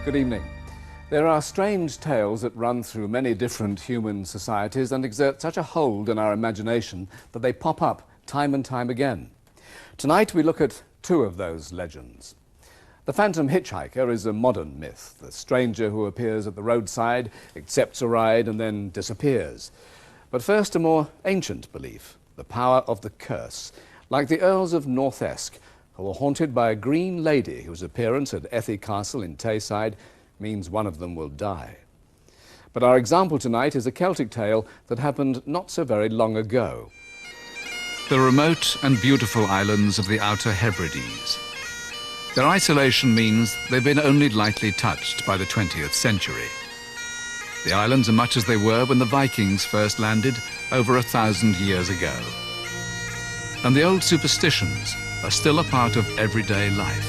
Good evening. There are strange tales that run through many different human societies and exert such a hold on our imagination that they pop up time and time again. Tonight we look at two of those legends. The phantom hitchhiker is a modern myth, the stranger who appears at the roadside, accepts a ride and then disappears. But first, a more ancient belief, the power of the curse, like the Earls of North Esk, who were haunted by a green lady whose appearance at Ethie Castle in Tayside means one of them will die. But our example tonight is a Celtic tale that happened not so very long ago. The remote and beautiful islands of the Outer Hebrides. Their isolation means they've been only lightly touched by the 20th century. The islands are much as they were when the Vikings first landed over 1,000 years ago. And the old superstitions are still a part of everyday life.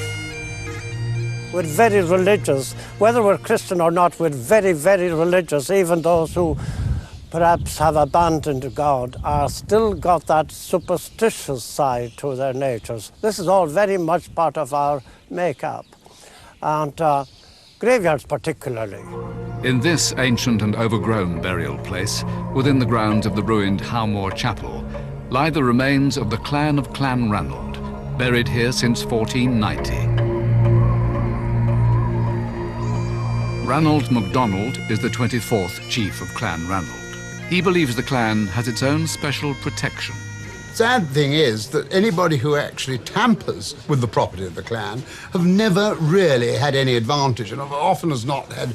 We're very religious. Whether we're Christian or not, we're very, very religious. Even those who perhaps have abandoned God are still got that superstitious side to their natures. This is all very much part of our make-up, and graveyards particularly. In this ancient and overgrown burial place, within the grounds of the ruined Howmore Chapel, lie the remains of the clan of Clanranald, buried here since 1490. Ranald MacDonald is the 24th chief of Clanranald. He believes the clan has its own special protection. Sad thing is that anybody who actually tampers with the property of the clan have never really had any advantage, and often has not had,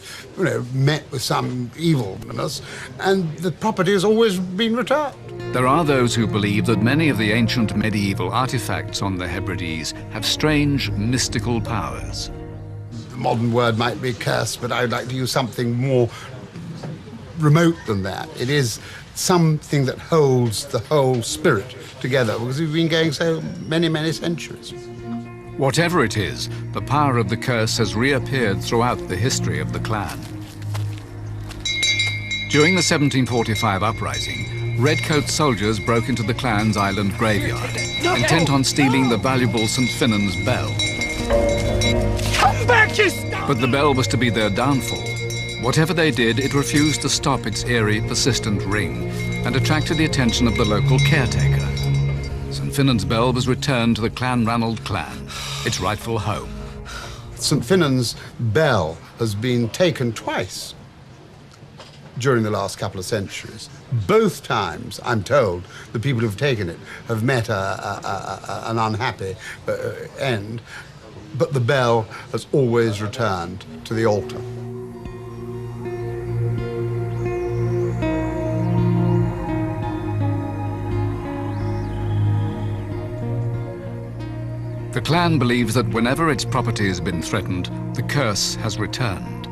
met with some evilness, and the property has always been returned. There are those who believe that many of the ancient medieval artifacts on the Hebrides have strange mystical powers. The modern word might be curse, but I would like to use something more remote than that. It is something that holds the whole spirit together, because we've been going so many, many centuries. Whatever it is, the power of the curse has reappeared throughout the history of the clan. During the 1745 uprising, redcoat soldiers broke into the clan's island graveyard, intent on stealing the valuable St. Finan's bell. Come back, you scum! But the bell was to be their downfall. Whatever they did, it refused to stop its eerie, persistent ring and attracted the attention of the local caretaker. St. Finan's bell was returned to the Clanranald clan, its rightful home. St. Finan's bell has been taken twice during the last couple of centuries. Both times, I'm told, the people who've taken it have met an unhappy end, but the bell has always returned to the altar. The clan believes that whenever its property has been threatened, the curse has returned.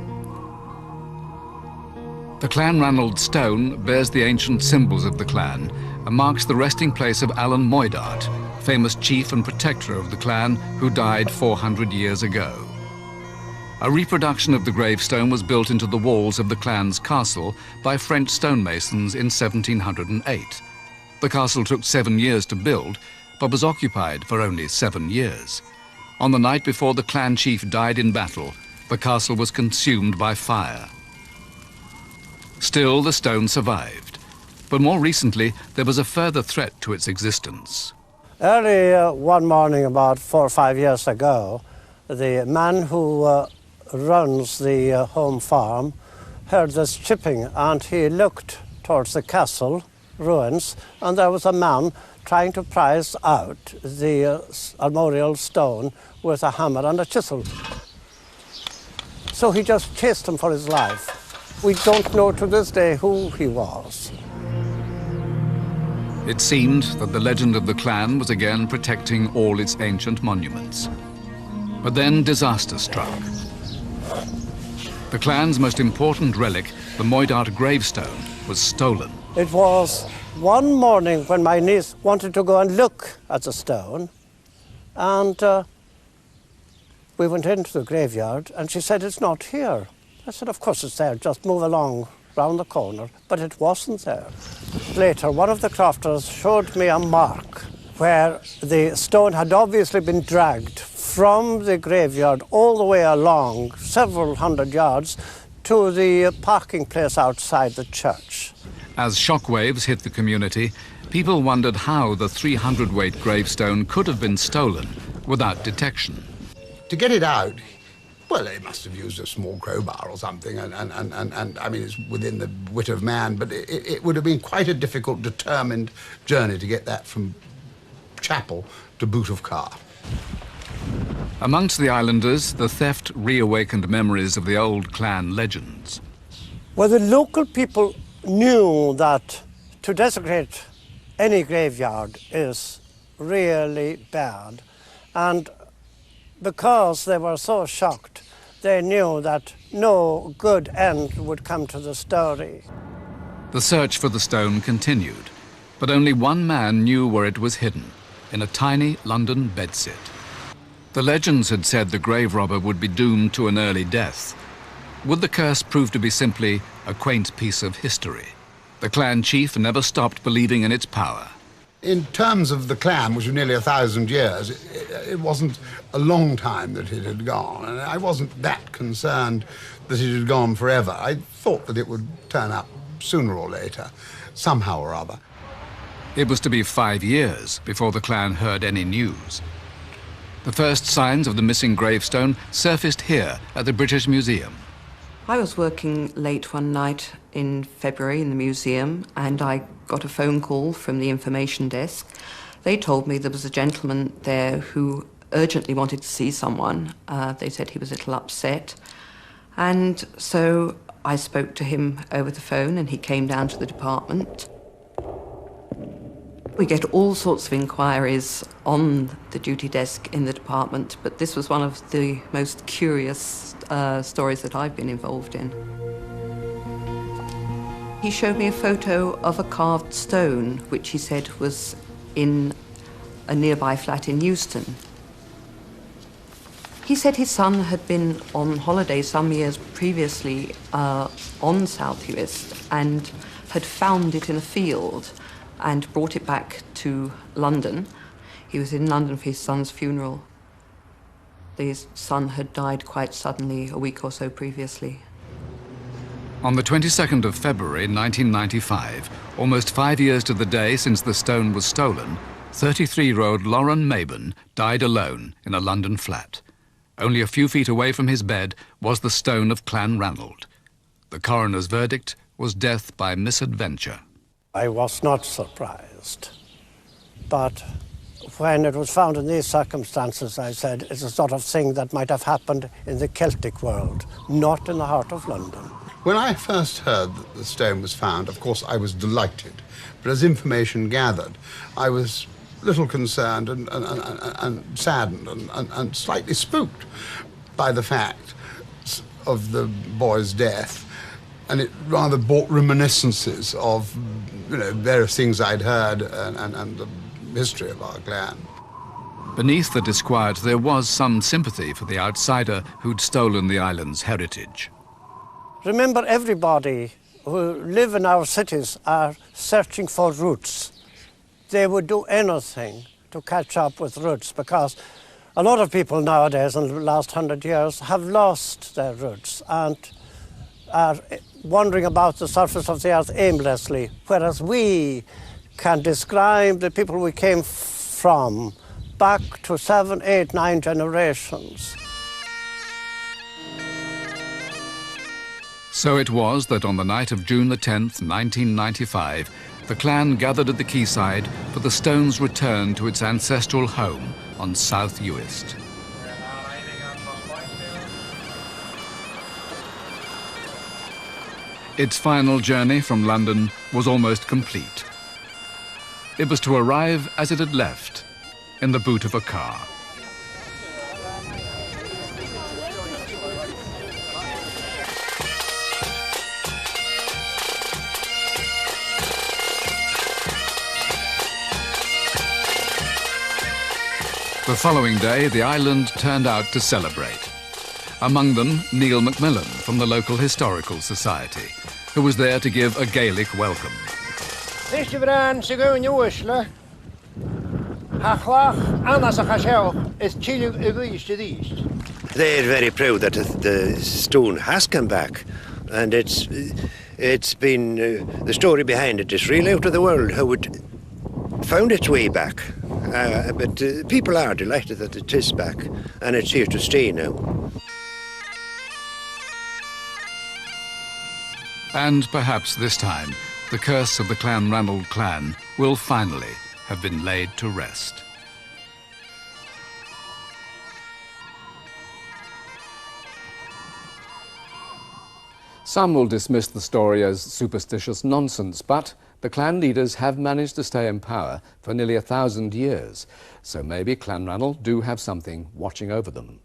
The Clanranald stone bears the ancient symbols of the clan and marks the resting place of Alan Moidart, famous chief and protector of the clan who died 400 years ago. A reproduction of the gravestone was built into the walls of the clan's castle by French stonemasons in 1708. The castle took 7 years to build, but was occupied for only 7 years. On the night before the clan chief died in battle, the castle was consumed by fire. Still, the stone survived. But more recently, there was a further threat to its existence. Early one morning, about 4 or 5 years ago, the man who runs the home farm heard this chipping, and he looked towards the castle ruins, and there was a man trying to prise out the armorial stone with a hammer and a chisel. So he just chased him for his life. We don't know to this day who he was. It seemed that the legend of the clan was again protecting all its ancient monuments. But then disaster struck. The clan's most important relic, the Moidart gravestone, was stolen. It was one morning when my niece wanted to go and look at the stone, and we went into the graveyard, and she said, "It's not here." I said, "Of course it's there, just move along round the corner," but it wasn't there. Later, one of the crofters showed me a mark where the stone had obviously been dragged from the graveyard all the way along, several hundred yards, to the parking place outside the church. As shockwaves hit the community, people wondered how the 300-weight gravestone could have been stolen without detection. To get it out, well, they must have used a small crowbar or something, and I mean, it's within the wit of man, but it would have been quite a difficult, determined journey to get that from chapel to boot of car. Amongst the islanders, the theft reawakened memories of the old clan legends. Well, the local people knew that to desecrate any graveyard is really bad, and because they were so shocked, they knew that no good end would come to the story. The search for the stone continued, but only one man knew where it was hidden, in a tiny London bedsit. The legends had said the grave robber would be doomed to an early death. Would the curse prove to be simply a quaint piece of history? The clan chief never stopped believing in its power. In terms of the clan, which was nearly 1,000 years, it wasn't a long time that it had gone, and I wasn't that concerned that it had gone forever. I thought that it would turn up sooner or later, somehow or other. It was to be 5 years before the clan heard any news. The first signs of the missing gravestone surfaced here at the British Museum. I was working late one night in February in the museum, and I got a phone call from the information desk. They told me there was a gentleman there who urgently wanted to see someone. They said he was a little upset. And so I spoke to him over the phone, and he came down to the department. We get all sorts of inquiries on the duty desk in the department, but this was one of the most curious stories that I've been involved in. He showed me a photo of a carved stone, which he said was in a nearby flat in Euston. He said his son had been on holiday some years previously on South Uist and had found it in a field and brought it back to London. He was in London for his son's funeral. His son had died quite suddenly a week or so previously. On the 22nd of February 1995, almost 5 years to the day since the stone was stolen, 33-year-old Lauren Mabon died alone in a London flat. Only a few feet away from his bed was the stone of Clan Ranald. The coroner's verdict was death by misadventure. I was not surprised, but when it was found in these circumstances, I said it's a sort of thing that might have happened in the Celtic world, not in the heart of London. When I first heard that the stone was found, of course, I was delighted. But as information gathered, I was little concerned and saddened and slightly spooked by the fact of the boy's death. And it rather brought reminiscences of, various things I'd heard and the history of our clan. Beneath the disquiet, there was some sympathy for the outsider who'd stolen the island's heritage. Remember, everybody who live in our cities are searching for roots. They would do anything to catch up with roots, because a lot of people nowadays in the last 100 years have lost their roots and are wandering about the surface of the earth aimlessly, whereas we can describe the people we came from back to 7, 8, 9 generations. So it was that on the night of June the 10th, 1995, the clan gathered at the quayside for the stone's return to its ancestral home on South Uist. Its final journey from London was almost complete. It was to arrive as it had left, in the boot of a car. The following day, the island turned out to celebrate. Among them, Neil Macmillan from the local Historical Society, who was there to give a Gaelic welcome. They're very proud that the stone has come back, and it's been the story behind it is really out of the world how it found its way back. But people are delighted that it is back, and it's here to stay now. And perhaps this time, the curse of the Clanranald clan will finally have been laid to rest. Some will dismiss the story as superstitious nonsense, but the clan leaders have managed to stay in power for nearly 1,000 years, so maybe Clanranald do have something watching over them.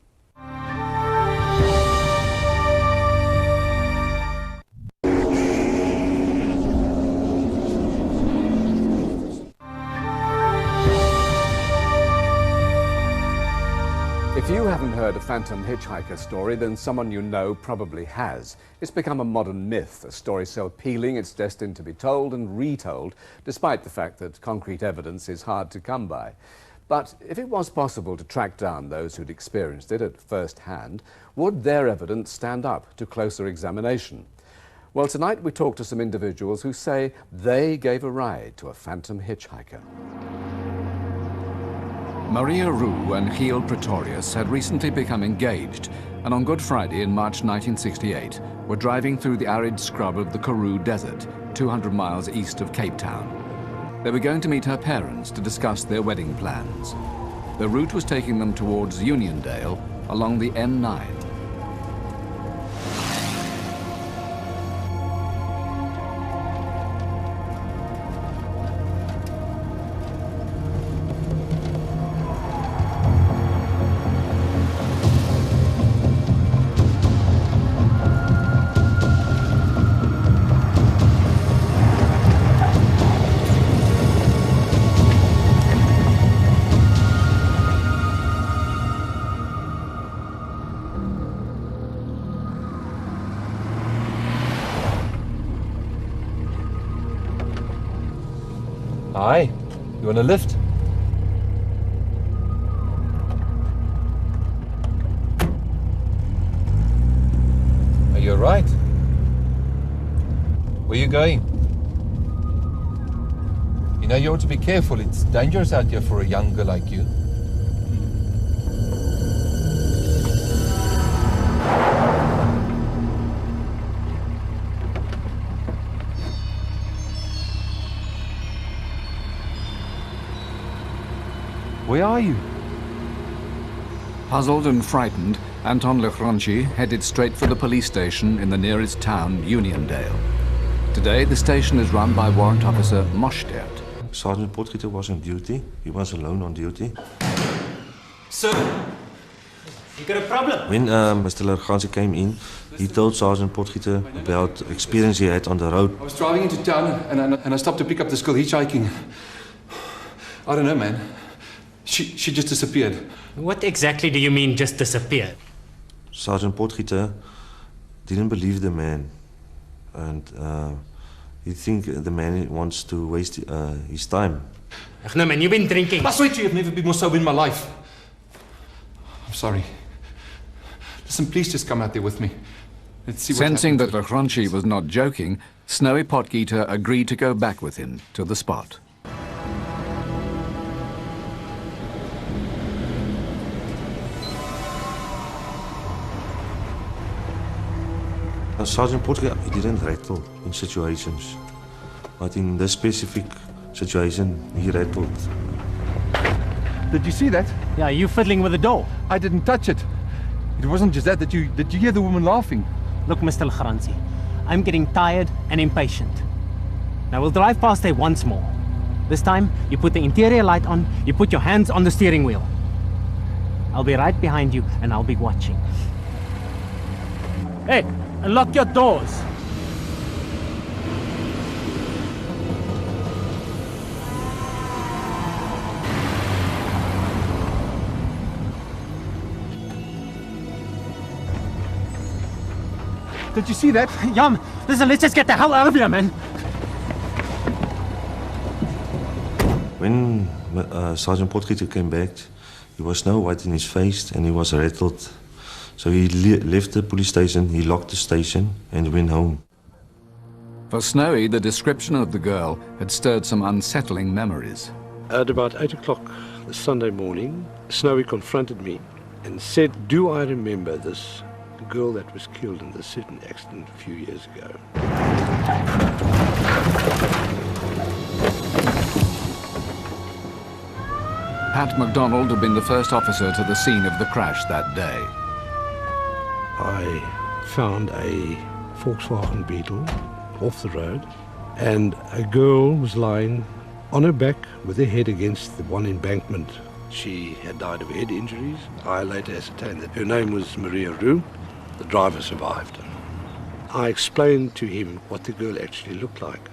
If you haven't heard a phantom hitchhiker story, then someone you know probably has. It's become a modern myth, a story so appealing it's destined to be told and retold, despite the fact that concrete evidence is hard to come by. But if it was possible to track down those who'd experienced it at first hand, would their evidence stand up to closer examination? Well, tonight we talk to some individuals who say they gave a ride to a phantom hitchhiker. Maria Rue and Giel Pretorius had recently become engaged, and on Good Friday in March 1968 were driving through the arid scrub of the Karoo Desert, 200 miles east of Cape Town. They were going to meet her parents to discuss their wedding plans. The route was taking them towards Uniondale along the N9. Hi, you want a lift? Are you alright? Where are you going? You know, you ought to be careful. It's dangerous out here for a young girl like you. Where are you? Puzzled and frightened, Anton Lechronchi headed straight for the police station in the nearest town, Uniondale. Today, the station is run by Warrant Officer Moschert. Sergeant Potgieter was on duty. He was alone on duty. Sir, you got a problem? When Mr. Lechronchi came in, he told Sergeant Potgieter about experience he had on the road. I was driving into town and I stopped to pick up this girl hitchhiking. I don't know, man. She just disappeared. What exactly do you mean, just disappeared? Sergeant Potgieter didn't believe the man. And he think the man wants to waste his time. No, man, you've been drinking. I swear to you, I've never been more sober in my life. I'm sorry. Listen, please just come out there with me. Let's see what Sensing that happens. Lechronchi was not joking, Snowy Potgieter agreed to go back with him to the spot. Sergeant Potgieter, he didn't rattle in situations. But in this specific situation, he rattled. Did you see that? Yeah, you fiddling with the door. I didn't touch it. It wasn't just that. Did you hear the woman laughing? Look, Mr. Lechronchi, I'm getting tired and impatient. Now we'll drive past there once more. This time, you put the interior light on, you put your hands on the steering wheel. I'll be right behind you and I'll be watching. Hey, and lock your doors. Did you see that? Jan, listen, let's just get the hell out of here, man. When Sergeant Potgieter came back, he was snow white in his face and he was rattled. So he left the police station, he locked the station and went home. For Snowy, the description of the girl had stirred some unsettling memories. At about 8 o'clock the Sunday morning, Snowy confronted me and said, "Do I remember this girl that was killed in the Sydney accident a few years ago?" Pat MacDonald had been the first officer to the scene of the crash that day. I found a Volkswagen Beetle off the road, and a girl was lying on her back with her head against the one embankment. She had died of head injuries. I later ascertained that her name was Maria Roux. The driver survived. I explained to him what the girl actually looked like,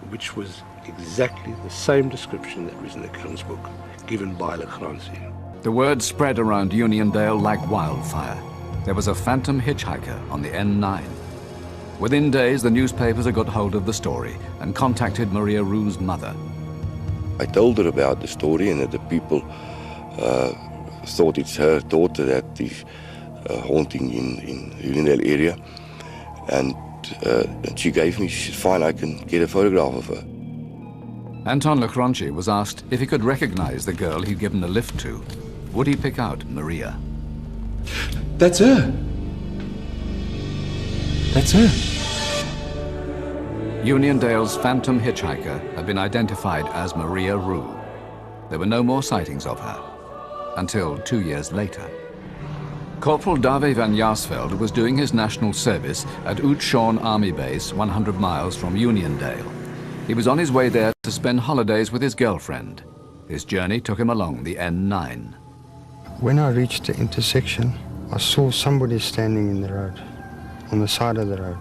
which was exactly the same description that was in the Kran's book, given by Lachranzi. The word spread around Uniondale like wildfire. There was a phantom hitchhiker on the N9. Within days, the newspapers had got hold of the story and contacted Maria Roux's mother. I told her about the story and that the people thought it's her daughter that is haunting in Uniondale area. And she gave me, she said, "Fine, I can get a photograph of her." Anton Lachranzi was asked if he could recognize the girl he'd given a lift to. Would he pick out Maria? That's her. That's her. Uniondale's phantom hitchhiker had been identified as Maria Roux. There were no more sightings of her until 2 years later. Corporal Dawie van Jaarsveld was doing his national service at Oudtshoorn Army Base, 100 miles from Uniondale. He was on his way there to spend holidays with his girlfriend. His journey took him along the N9. When I reached the intersection, I saw somebody standing in the road, on the side of the road.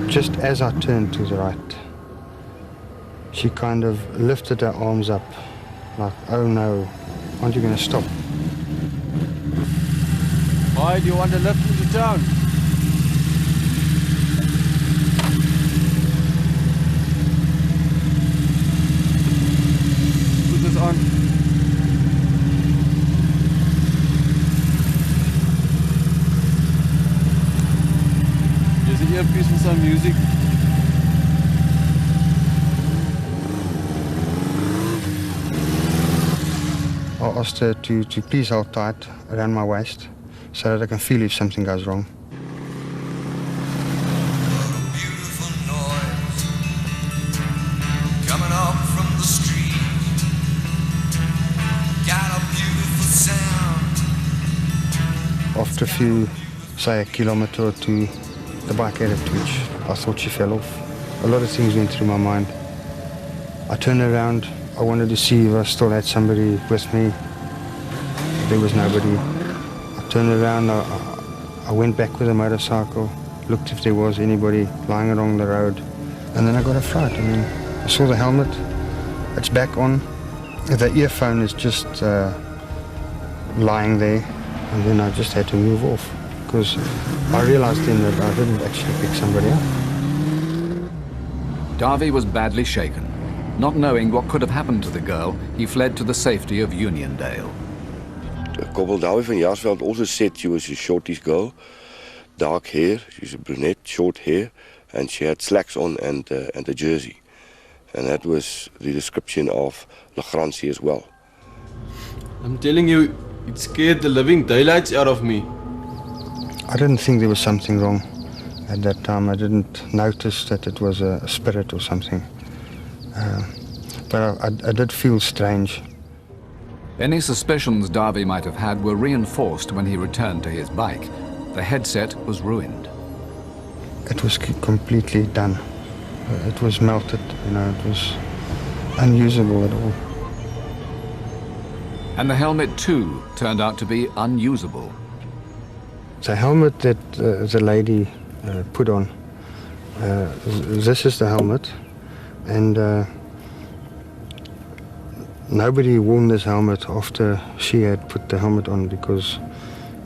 Just as I turned to the right, she kind of lifted her arms up, like, "Oh no, aren't you going to stop?" Why do you want to lift into town? Put this on. Here's an earpiece and some music. I asked her to please hold tight around my waist so that I can feel if something goes wrong. Beautiful noise coming up from the street. Got a beautiful sound. After a few, say a kilometer or two, the bike had a twitch. I thought she fell off. A lot of things went through my mind. I turned around. I wanted to see if I still had somebody with me. There was nobody. I turned around, I went back with a motorcycle, looked if there was anybody lying along the road, and then I got a fright. I mean, I saw the helmet, it's back on, the earphone is just lying there, and then I just had to move off, because I realized then that I didn't actually pick somebody up. Dawie was badly shaken. Not knowing what could have happened to the girl, he fled to the safety of Uniondale. Corporal Dawie van Jaarsveld also said she was a shortish girl, dark hair, she's a brunette, short hair, and she had slacks on and a jersey. And that was the description of Lachranzi as well. I'm telling you, it scared the living daylights out of me. I didn't think there was something wrong at that time. I didn't notice that it was a spirit or something. But I did feel strange. Any suspicions Dawie might have had were reinforced when he returned to his bike. The headset was ruined. It was completely done. It was melted, you know, it was unusable at all. And the helmet too turned out to be unusable. The helmet that the lady put on, this is the helmet, and nobody wore this helmet after she had put the helmet on, because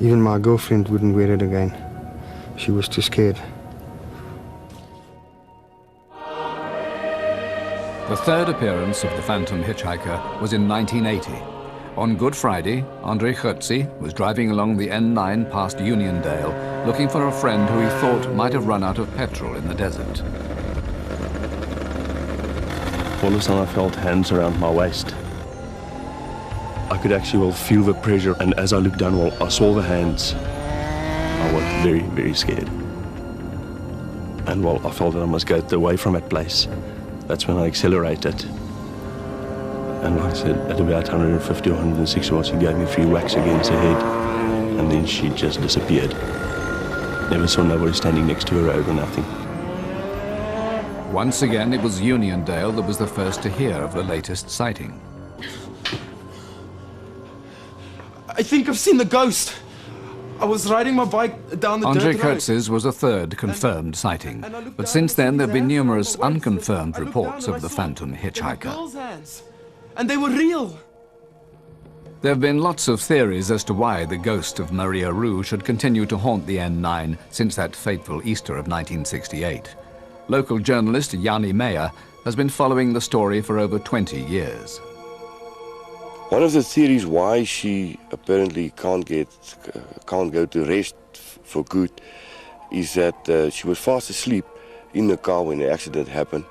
even my girlfriend wouldn't wear it again. She was too scared. The third appearance of the phantom hitchhiker was in 1980. On Good Friday, Andre Hertzi was driving along the N9 past Uniondale, looking for a friend who he thought might have run out of petrol in the desert. All of a sudden I felt hands around my waist. I could actually feel the pressure, and as I looked down, I saw the hands. I was very, very scared. And I felt that I must get away from that place. That's when I accelerated. And like I said, at about 150 or 160 watts, she gave me a few whacks against her head, and then she just disappeared. Never saw nobody standing next to her road or nothing. Once again, it was Uniondale that was the first to hear of the latest sighting. I think I've seen the ghost. I was riding my bike down the Andre dirt road. Kurtz's was a third confirmed sighting, but since then there have been numerous unconfirmed reports of the phantom hitchhiker. Girls' hands, and they were real. There have been lots of theories as to why the ghost of Maria Roux should continue to haunt the N9 since that fateful Easter of 1968. Local journalist Yanni Meyer has been following the story for over 20 years. One of the theories why she apparently can't go to rest for good is that she was fast asleep in the car when the accident happened,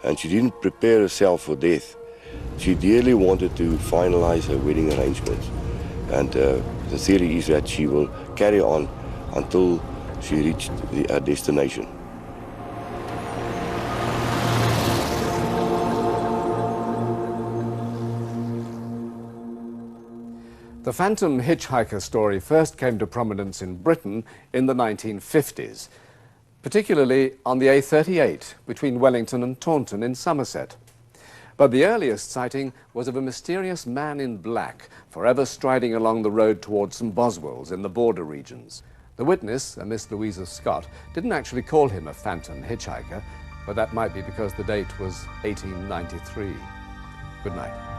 and she didn't prepare herself for death. She dearly wanted to finalize her wedding arrangements, and the theory is that she will carry on until she reached her destination. The phantom hitchhiker story first came to prominence in Britain in the 1950s, particularly on the A38 between Wellington and Taunton in Somerset. But the earliest sighting was of a mysterious man in black, forever striding along the road towards St Boswell's in the border regions. The witness, a Miss Louisa Scott, didn't actually call him a phantom hitchhiker, but that might be because the date was 1893. Good night.